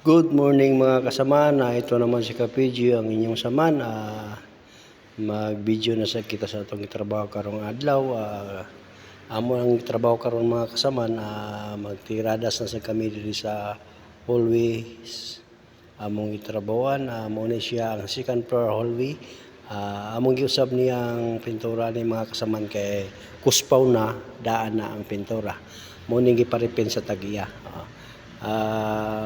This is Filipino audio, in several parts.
Good morning mga kasama na ito naman si Kapidyo ang inyong saman. Mag-video na sa kita sa itong trabaho karong adlaw. Amo ang trabaho karon mga kasama na magtiradas na sa kami diri sa hallways. Among itrabawan mo ni siya ang second floor hallway. Among giusab niyang pintura ni mga kasaman kay kuspaw na daan na ang pintura. Mo ning giparipin sa tagiya.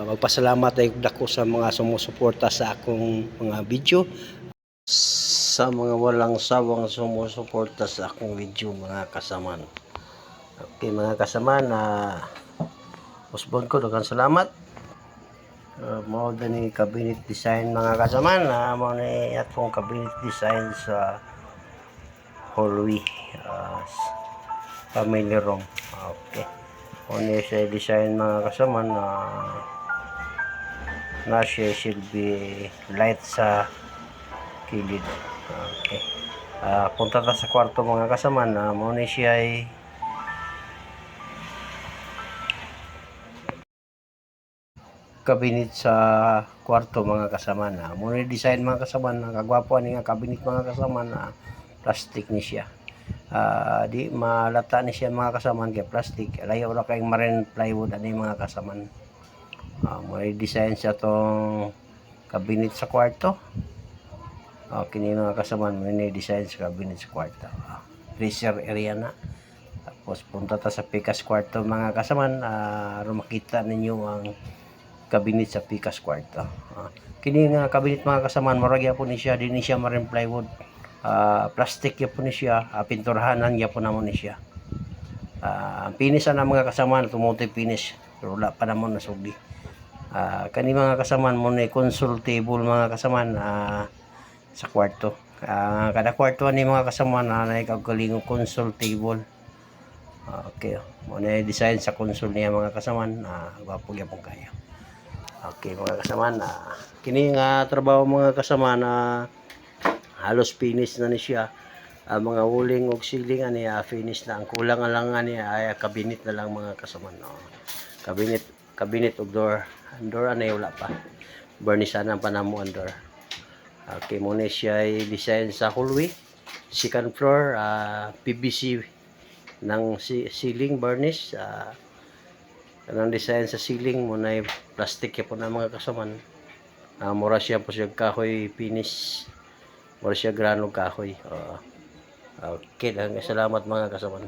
Magpasalamat ay dako sa mga sumusuporta sa akong mga video, sa mga walang sawang sumusuporta sa akong video mga kasaman. Okay mga kasaman, usbon ko daghang salamat. Mao ni cabinet design mga kasaman, mao ni atong cabinet design sa hallway, family room. Okay. Ano siya design mga kasama na siya silbi light sa kilid. Okay. Punta ta sa kwarto mga kasama na muna siya ay kabinet sa kwarto mga kasama na muna design mga kasama na kagwapo ni nga kabinet mga kasama na plastic ni siya. Di malata ni siya mga kasaman kay plastic, layo ra kay marine plywood ani mga kasaman. May design siya tong cabinet sa kwarto. Kini mga kasaman may design sa cabinet sa kwarto. Freezer area na. Tapos punta ta sa pikas kwarto mga kasaman, aron makita ninyo ang cabinet sa pikas kwarto. Kini nga cabinet mga kasaman murag gyapon ni siya, dinhi siya marine plywood. Plastic yapon ni siya, pinturahanan yapon namon ni siya. Finish na mga kasama tumuti finish pero wala pa namon nasugdi. Kani mga kasama mo ni console table mga kasama sa kwarto. Kada kwarto ni mga kasama na kagkalingong console table. Okay, mo na design sa console niya mga kasama, gwapo gyapon kayo. Okay mga kasama, kini nga trabaho mga kasama na halos finish na ni siya. Mga wuling og ceiling ani finish na, ang kulang lang ani ay cabinet na lang mga kasama. Cabinet og door ani wala pa, barnisanan pa namo ang door. Okay mo ni siya ay design sa hallway, second floor, PVC ng ceiling varnish. Kanang design sa ceiling mo na plastic po na mga kasama. Mura siya po siya kahoy finish, mura siya grano kahoy. Okay lang, salamat mga kasama.